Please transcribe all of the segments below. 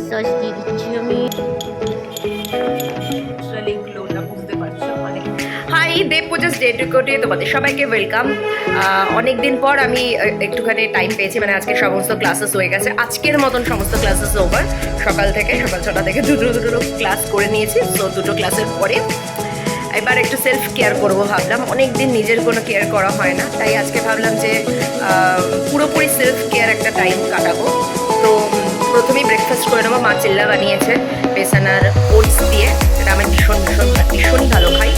Massage দিয়ে দিচ্ছি আমি। High, Dev Puja's day to কোটে তোমাদের সবাইকে ওয়েলকাম। অনেকদিন পর আমি একটুখানি টাইম পেয়েছি, মানে আজকে সমস্ত ক্লাসেস হয়ে গেছে, আজকের মতন সমস্ত ক্লাসেস ওভার। সকাল 6টা থেকে দুটো ক্লাস করে নিয়েছি। তো দুটো ক্লাসের পরে এবার একটু সেলফ কেয়ার করবো ভাবলাম। অনেক দিন নিজের কোনো কেয়ার করা হয় না, তাই আজকে ভাবলাম যে পুরোপুরি সেলফ কেয়ার একটা টাইম কাটাবো। তো প্রথমেই ব্রেকফাস্ট করে নেবো। মা চিল্লা বানিয়েছে বেসন আর ওটস দিয়ে, এটা আমি ভীষণই ভালো খাই।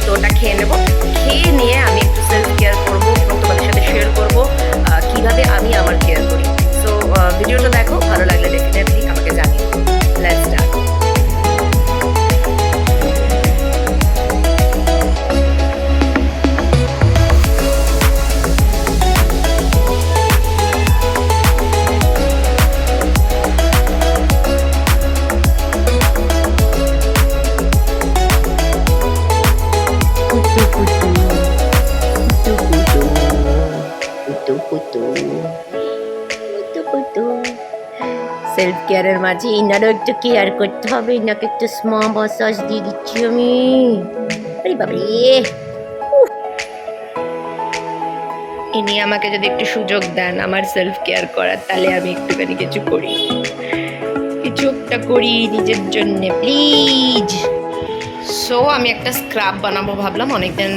তো ওটা খেয়ে নেবো। খেয়ে নিয়ে আমি একটু সেলফ কেয়ার করবো এবং তোমাদের সাথে শেয়ার করবো কীভাবে আমি আমার কেয়ার করি। সো ভিডিওটা দেখো, ভালো লাগলে ডেফিনেটলি আমাকে জানিও। Let's start. সেলফ কেয়ারের মাঝে ইনারও একটু কেয়ার করতে হবে। ইনাকে একটু স্মা মাসাজ দিয়ে দিচ্ছি আমি। আরে বাবারে, ইনি আমাকে যদি একটু সুযোগ দেন আমার সেলফ কেয়ার করার, তাহলে আমি একটুখানি কিছু করি, কিছু একটা করি নিজের জন্য, প্লিজ। সো আমি একটা স্ক্রাব বানাবো ভাবলাম, অনেকদিন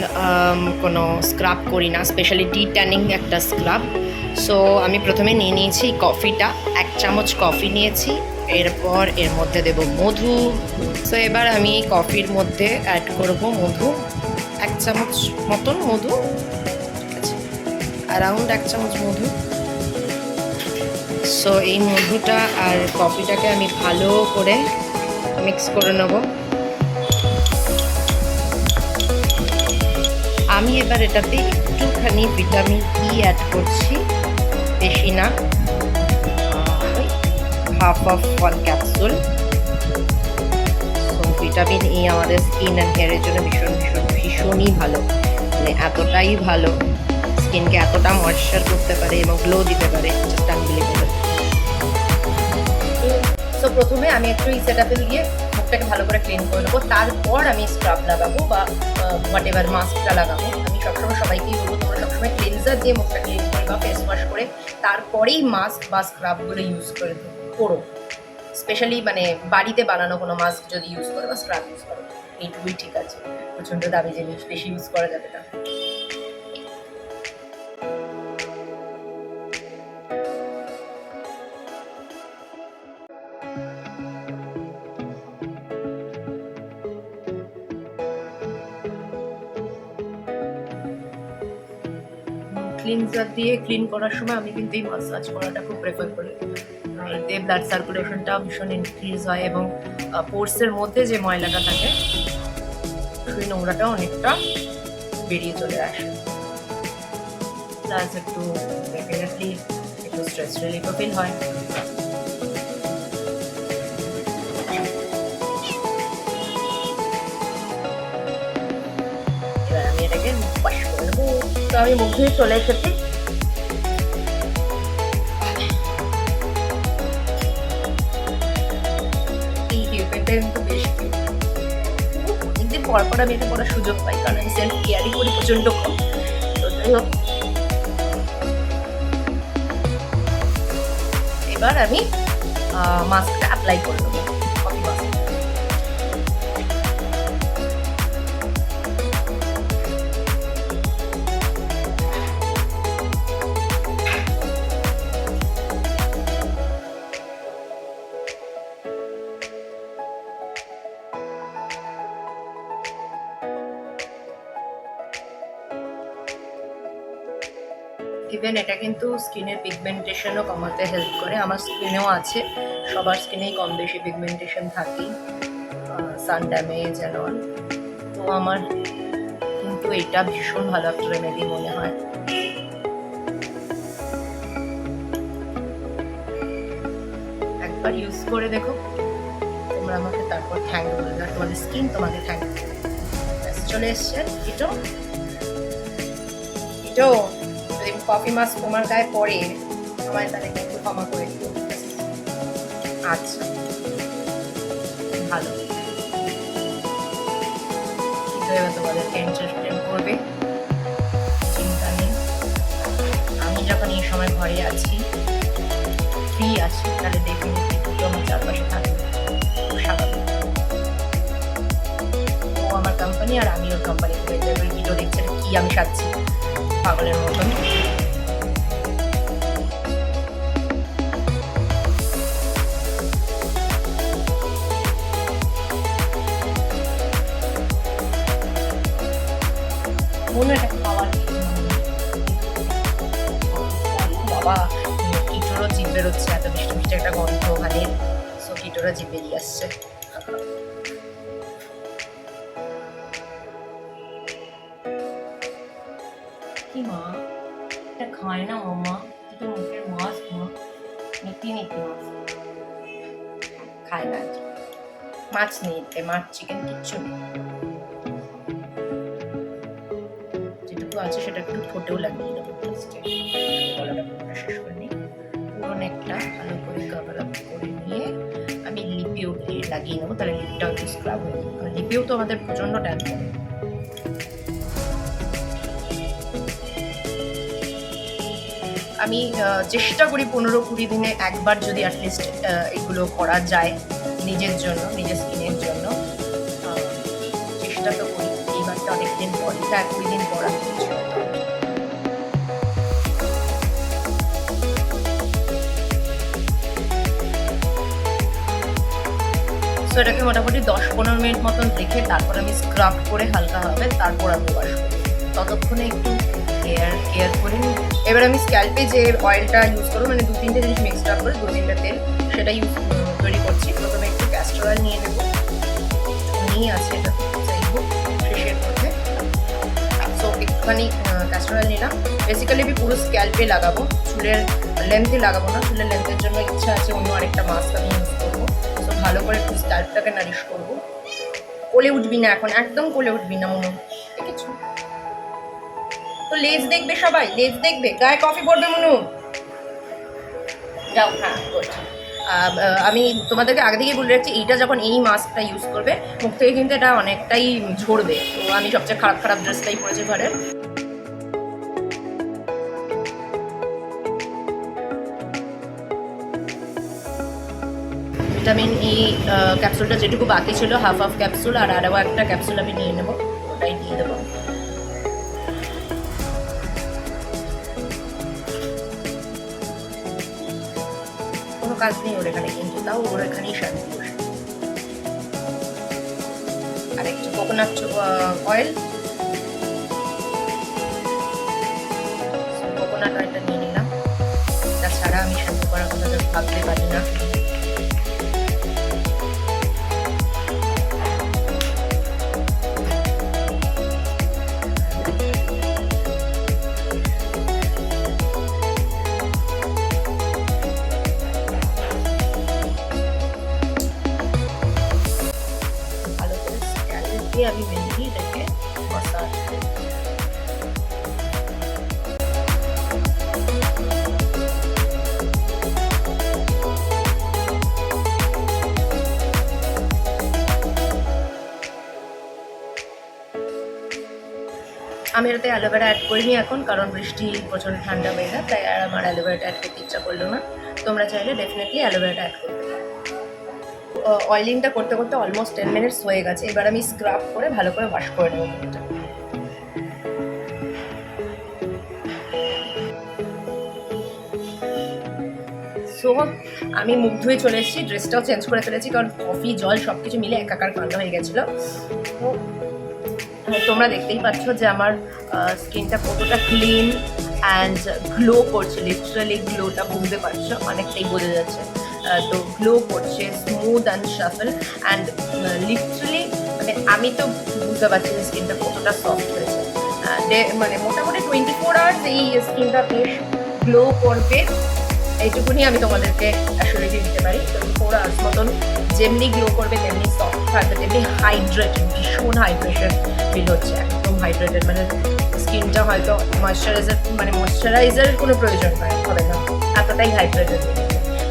কোনো স্ক্রাব করি না, স্পেশালি ডি ট্যানিং একটা স্ক্রাব। সো আমি প্রথমে নিয়ে নিয়েছি কফিটা, 1 চামচ কফি নিয়েছি। এরপর এর মধ্যে দেব মধু। সো এবার আমি কফির মধ্যে অ্যাড করব মধু, 1 চামচ মতন মধু, ঠিক আছে, অ্যারাউন্ড 1 চামচ মধু। সো এই মধুটা আর কফিটাকে আমি ভালো করে মিক্স করে নেব। আমি এবার এটাতে একটুখানি ভিটামিন ই অ্যাড করছি, বেশি না, half of 1 capsule. So vitamin E আমাদের স্কিন অ্যান্ড হেয়ারের জন্য ভীষণই ভালো, মানে এতটাই ভালো, স্কিনকে এতটা ময়েশ্চার করতে পারে এবং গ্লো দিতে পারে, জাস্ট আনবিলিভেবল। সো প্রথমে আমি একটু এই সেটাপেল দিয়ে মুখটাকে ভালো করে ক্লিন করে নেবো, তারপর আমি স্ক্রাব লাগাবো বা হোয়াট এভার মাস্কটা লাগাবো। আমি সবসময় সবাইকেই বলবো তোমরা সবসময় ক্লিনজার দিয়ে মুখটা ক্লিন করে বা ফেস ওয়াশ করে তারপরেই মাস্ক বা স্ক্রাবগুলো ইউজ করো। স্পেশালি মানে বাড়িতে বানানো কোনো মাস্ক যদি ইউজ করো বা স্ক্রাব ইউজ করো, এইটুকুই ঠিক আছে। প্রচণ্ড দামি জিনিস বেশি ইউজ করা যাবে না। ক্লিনজার দিয়ে ক্লিন করার সময় আমি কিন্তু এই মাসাজ করাটা খুব প্রেফার করি। এতে ব্লাড সার্কুলেশনটা ভীষণ ইনক্রিজ হয় এবং পোর্সের মধ্যে যে ময়লাটা থাকে সেই নোংরাটা অনেকটা বেরিয়ে চলে আসে। প্লাস একটু ডেফিনেটলি একটু স্ট্রেস রিলিফও ফিল হয়। এবার আমি এটাকে ওয়াশ করে নেবো। তো আমি মুখ ধুয়ে চলে এসেছি। কিন্তু বেশ অনেকদিন পর আমি এটা করার সুযোগ পাই, কারণ আমি সেলফ কেয়ারই করি প্রচন্ড কম। তো যাই হোক, এবার আমি মাস্কটা অ্যাপ্লাই করে দেবো, কফি মাস্ক। ইভেন এটা কিন্তু স্কিনের পিগমেন্টেশনও কমাতে হেল্প করে। আমার স্কিনেও আছে, সবার স্কিনেই কম বেশি পিগমেন্টেশন থাকেই, সান ড্যামেজ অ্যান্ড অল। তো আমার কিন্তু এটা ভীষণ ভালো একটা রেমেডি মনে হয়। একবার ইউজ করে দেখো, তোমরা আমাকে তারপর থ্যাংক বলবে, আর তোমাদের স্কিন তোমাকে থ্যাংক করবে। চলে এসছে এটো। যদি কফি মাস্ক তোমার গায়ে পড়ে আমায় তাহলে কিন্তু ক্ষমা করে দিও। আচ্ছা, ভালো। কিন্তু এবার তোমাদেরকে এন্টারটেইন করবে, চিন্তা নেই। আমি যখন এই সময় ঘরে আছি, ফ্রি আছি, তাহলে ডেফিনেটলি দুটো আমার চারপাশে থাকবে, স্বাভাবিক। ও আমার কোম্পানি আর আমি ওর কোম্পানি। ভিডিও দেখছে কি আমি সাজছি পাগলের মতন। মনে একটা খাওয়ার বাবা, কিটোরও জিভ বেরোচ্ছে, এত মিষ্টি মিষ্টি একটা গন্ধ ওখানে। সো কিটোরও জিভ বেরিয়ে আসছে। কি মা, এটা খায় না মামা, এটা মুখের মাছ মা, নীতি নীতি মাছ খায় না। মাছ নেই, মাছ চিকেন কিচ্ছু নেই। যেটুকু আছে সেটা একটু ঠোঁটেও লাগিয়ে দেবো। গলাটা পুরোটা শেষ করে নিই। পুরো নেকটা ভালো করে কভার আপ করে নিয়ে আমি লিপেও লাগিয়ে নেবো, তাহলে লিপটাও একটু স্ক্রাব হয়ে যাবে। কারণ লিপেও তো আমাদের প্রচণ্ড ট্যান করে। আমি চেষ্টা করি 15-20 দিনে একবার যদি অ্যাটলিস্ট এগুলো করা যায় নিজের জন্য, নিজের স্কিনের জন্য। চেষ্টা তো করি। এইবারটা অনেকদিন পর, 1-2 দিন পর আমি কিছু তো এটাকে মোটামুটি 10-15 মিনিট মতন রেখে তারপর আমি স্ক্রাব করে হালকা হবে, তারপর আমি ওয়াশ করি। ততক্ষণে একটু কেয়ার করে নিই। এবার আমি স্ক্যাল্পে যে অয়েলটা ইউজ করবো, মানে 2-3টে জিনিস মিক্সড আপ করে 2-3টে তেল সেটা তৈরি করছি। প্রথমে একটু ক্যাস্টর অয়েল নিয়ে নেবো, নিয়ে আছে এটা চাইবো ফ্রেশের মধ্যে। সো একটুখানি ক্যাস্টর অয়েল নিলাম। বেসিক্যালি আমি পুরো স্ক্যাল্পে লাগাবো, চুলের লেন্থে লাগাবো না। চুলের লেন্থের জন্য ইচ্ছা আছে অন্য আরেকটা মাস্ক আমি ইউজ করবো। সো ভালো করে একটু স্ক্যাল্পটাকে নারিশ করবো। কোলে উঠবি না এখন, একদম কোলে উঠবি না মনে, দেখেছো তো? লেজ দেখবে সবাই, লেজ দেখবে, গায়ে কফি পড়বে মনু, যাও। হ্যাঁ গুড। আমি তোমাদেরকে আগে থেকেই বলে রাখছি, এইটা যখন এই মাস্কটা ইউজ করবে মুখ থেকে কিন্তু এটা অনেকটাই ঝরবে। তো আমি সবচেয়ে খারাপ খারাপ ড্রেসটাই পরেছি ঘরের। ভিটামিন ই ক্যাপসুলটা যেটুকু বাকি ছিল, হাফ ক্যাপসুল, আর আরও একটা ক্যাপসুল আমি নিয়ে নেবো, ওটাই দিয়ে দেবো। কোনো কাজ নেই ওর এখানে, কিন্তু তাও ওর এখানেই শান্তি বসে। আর একটু কোকোনাট অয়েল, কোকোনাট অয়েলটা নিয়ে নিলাম। তাছাড়া আমি শ্যাম্পু করার কথা তো ভাবতে পারি না। আমি মেহেদি এটাকে মাসাজ করি। আমি এটাতে অ্যালোভেরা অ্যাড করিনি এখন, কারণ বৃষ্টি প্রচণ্ড ঠান্ডা ওয়েদার, তাই আর আমার অ্যালোভেরাটা অ্যাড করতে ইচ্ছা করলো না। তোমরা চাইলে ডেফিনেটলি অ্যালোভেরাটা অ্যাড করবে। অয়েলিংটা করতে করতে অলমোস্ট 10 মিনিটস হয়ে গেছে। এবার আমি স্ক্রাব করে ভালো করে ওয়াশ করে নেবো মুখটা। সো আমি মুখ ধুয়ে চলে এসেছি, ড্রেসটাও চেঞ্জ করে ফেলেছি, কারণ কফি জল সব কিছু মিলে একাকার কাণ্ড হয়ে গেছিলো। তো তোমরা দেখতেই পাচ্ছ যে আমার স্কিনটা কতটা ক্লিন অ্যান্ড গ্লো করছে। লিটারালি গ্লোটা বুঝতে পারছো, অনেকটাই বোঝা যাচ্ছে। তো গ্লো করছে, smooth and shuffle, and literally মানে আমি তো বুঝতে পারছি যে স্কিনটা কতটা সফট হয়েছে। মানে মোটামুটি 24 আওয়ার্স এই স্কিনটা বেশ গ্লো করবে, এইটুকুনি আমি তোমাদেরকে অ্যাসিওরিটি দিতে পারি। 24 আওয়ার্স মতন যেমনি গ্লো করবে তেমনি সফট থাকবে, তেমনি হাইড্রেটেড, ভীষণ হাইড্রেশন ফিল হচ্ছে, একদম হাইড্রেটেড। মানে স্কিনটা হয়তো ময়শ্চারাইজারের কোনো প্রয়োজন হবে না, এতটাই হাইড্রেটেড।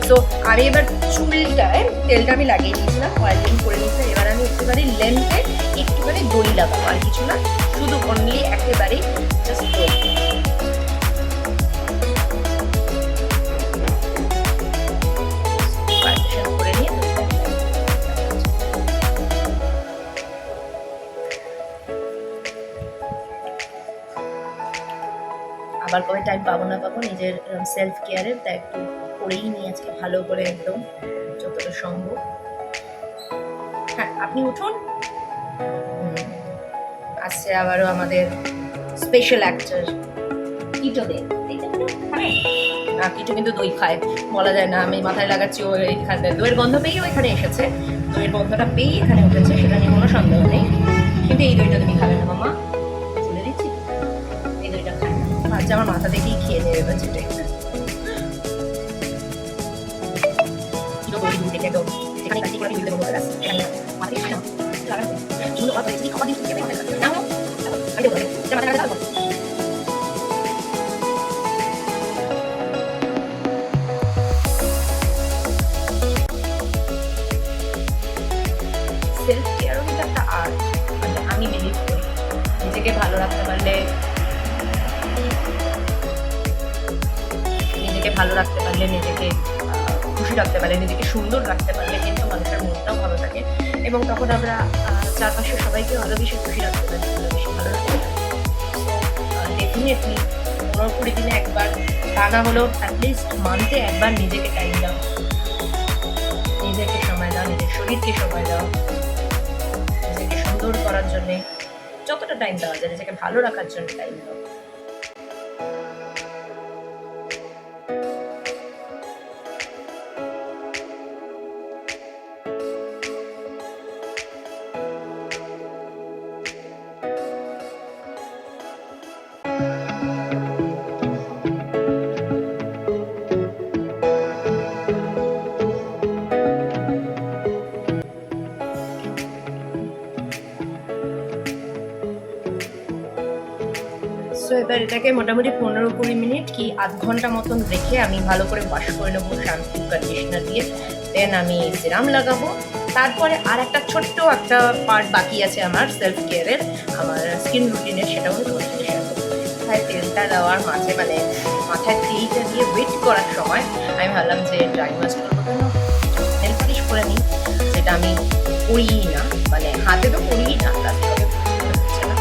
সো আমি এবার চুলটায় তেলটা আমি লাগিয়ে নিয়েছিলাম, অয়েলিং করে নিয়েছিলাম। এবার আমি একটুখানি লেন্থে একটুখানি দই লাগাবো, আর কিছু না, শুধু অনলি একেবারেই জাস্ট দই। করে নিয়ে আবার কবে টাইম পাবো না পাবো নিজের সেলফ কেয়ারের, তাই একটু করেই নিই আজকে ভালো করে, একদম যতটা সম্ভব। হ্যাঁ, আপনি উঠুন। আসছে আবারও আমাদের স্পেশাল অ্যাক্টর কিটো দে। না, কিটো কিন্তু দই খায়, বলা যায় না। আমি মাথায় লাগাচ্ছি, ও এখানে দইয়ের গন্ধ পেয়েই ও এখানে এসেছে, দইয়ের গন্ধটা পেয়েই এখানে উঠেছে, সেটা নিয়ে কোনো সন্দেহ নেই। কিন্তু এই দইটা তুমি খাবে না মামা, বলে দিচ্ছি, এই দইটা খায় না। আচ্ছা, আমার মাথা দেখেই খেয়ে নেবে বাচ্চাটা। এখানে কাটি করে দিতে বলবো, এখানে মাথা দেখে খাও লাগাতে চুল আর এই খাবার দিতে হবে না, নাও আরে বলে এটা মাথা লাগাতে হবে। সেলফ কেয়ারও কিন্তু একটা আর্ট, মানে আমি বিলিভ করি নিজেকে ভালো রাখতে পারলে, নিজেকে খুশি রাখতে পারলে, নিজেকে সুন্দর রাখতে পারলে কিন্তু মানুষের মনটাও ভালো থাকে, এবং তখন আমরা চারপাশে সবাইকে আরও বেশি খুশি রাখতে পারি, আরও বেশি ভালো রাখতে পারি। ডেফিনেটলি 15-20 দিনে একবার, তা না হলেও অ্যাটলিস্ট মান্থে একবার নিজেকে টাইম দাও, নিজেকে সময় দাও, নিজের শরীরকে সময় দাও, নিজেকে সুন্দর করার জন্যে যতটা টাইম দেওয়া যায়, নিজেকে ভালো রাখার জন্য টাইম দাও। সো এবার এটাকে মোটামুটি 15-20 মিনিট কি আধ ঘন্টা মতন রেখে আমি ভালো করে ওয়াশ করে নেবো শ্যাম্পু কন্ডিশনার দিয়ে। দেন আমি সিরাম লাগাবো। তারপরে আর একটা ছোট্ট একটা পার্ট বাকি আছে আমার সেলফ কেয়ারের, আমার স্কিন রুটিনের, সেটাও আমি তোমার সাথে শেয়ার করবো। মাথায় তেলটা দেওয়ার মাঝে, মানে মাথায় তেলটা দিয়ে ওয়েট করার সময় আমি ভাবলাম যে ড্রাই ওয়াশ করবো, কেন নেল পালিশ করে নিই, যেটা আমি করিই না, মানে হাতে তো করিই না, তারপরে হচ্ছে না।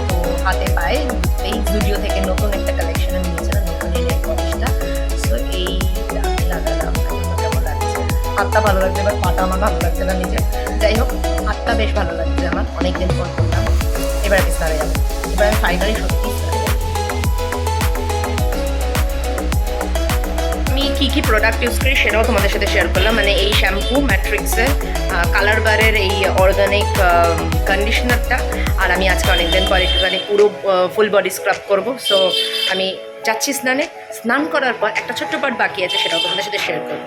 তো হাতে পায়ে এই জুডিও থেকে নতুন একটা কালেকশন আমি নিয়েছিলাম, নতুন এই নেল পলিশটা। সো এইটা আমি লাগালাম, কেমন লাগছে, হাতটা ভালো লাগছে, এবার পাটা আমার ভালো লাগছে না নিজে, যাই হোক হাতটা বেশ ভালো লাগছে আমার, অনেকদিন পর করলাম। এবার আমি স্নানে যাবো, এবার আমি ফাইনালি সত্যি স্নানে যাবো। আমি কী কী প্রোডাক্ট ইউজ করি সেটাও তোমাদের সাথে শেয়ার করলাম, মানে এই শ্যাম্পু ম্যাট্রিক্সের কালার বারের এই অর্গানিক কন্ডিশনারটা, আর আমি আজকে অনেকদিন পর একটুখানি পুরো ফুল বডি স্ক্রাব করবো। সো আমি যাচ্ছি স্নানে, স্নান করার পর একটা ছোট্ট পার্ট বাকি আছে, সেটাও তোমাদের সাথে শেয়ার করবো।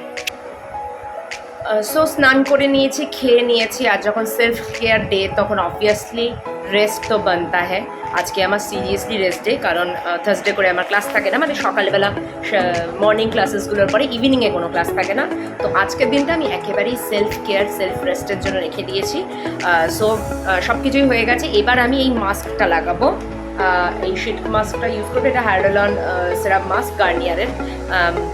সো স্নান করে নিয়েছি, খেয়ে নিয়েছি, আর যখন সেলফ কেয়ার ডে তখন অবভিয়াসলি রেস্ট তো বানতা হ্যাঁ। আজকে আমার সিরিয়াসলি রেস্ট ডে, কারণ থার্সডে করে আমার ক্লাস থাকে না, মানে সকালবেলা মর্নিং ক্লাসেসগুলোর পরে ইভিনিংয়ে কোনো ক্লাস থাকে না। তো আজকের দিনটা আমি একেবারেই সেলফ কেয়ার, সেলফ রেস্টের জন্য রেখে দিয়েছি। সো সব কিছুই হয়ে গেছে। এবার আমি এই মাস্কটা লাগাবো, এই শিট মাস্কটা ইউজ করবো, এটা হাইড্রোলন সিরাপ মাস্ক গার্নিয়ারের।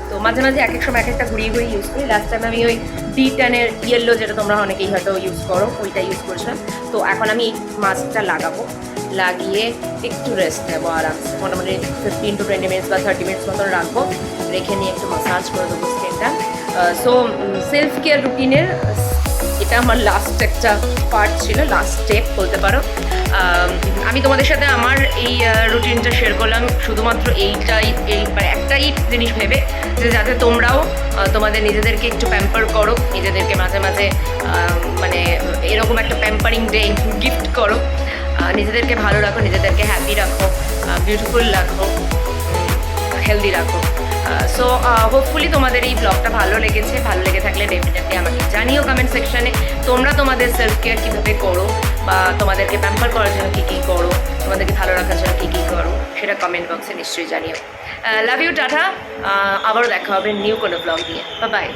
তো মাঝে মাঝে এক এক সময় এক একটা ঘুরিয়ে ঘুরিয়ে ইউজ করি। লাস্ট টাইম আমি ওই D10-এর ইয়েলো, যেটা তোমরা অনেকেই হয়তো ইউজ করো, ওইটা ইউজ করছিলাম। তো এখন আমি এই মাস্কটা লাগাবো, লাগিয়ে একটু রেস্ট নেবো আরামসে, মোটামুটি 15-20 মিনিটস বা 30 মিনিটস মতন রাখবো, রেখে নিয়ে একটু মাসাজ করে দেবো স্কিনটা। সো সেলফ কেয়ার রুটিনের এটা আমার লাস্ট একটা পার্ট ছিল, লাস্ট স্টেপ বলতে পারো। আমি তোমাদের সাথে আমার এই রুটিনটা শেয়ার করলাম শুধুমাত্র মানে একটাই জিনিস ভেবে, যে যাতে তোমরাও তোমাদের নিজেদেরকে একটু প্যাম্পার করো, নিজেদেরকে মাঝে মাঝে মানে এরকম একটা প্যাম্পারিং ডে গিফট করো, নিজেদেরকে ভালো রাখো, নিজেদেরকে হ্যাপি রাখো, বিউটিফুল রাখো, হেলদি রাখো। সো হোপফুলি তোমাদের এই ব্লগটা ভালো লেগেছে। ভালো লেগে থাকলে ডেফিনেটলি আমাকে জানিও কমেন্ট সেকশানে তোমরা তোমাদের সেলফ কেয়ার কীভাবে করো, বা তোমাদেরকে প্যাম্পার করার জন্য কী কী করো, তোমাদেরকে ভালো রাখার জন্য কী কী করো, সেটা কমেন্ট বক্সে নিশ্চয়ই জানিও। Love you, tata. আবারও দেখা হবে নিউ কোনো ব্লগ নিয়ে। বাই।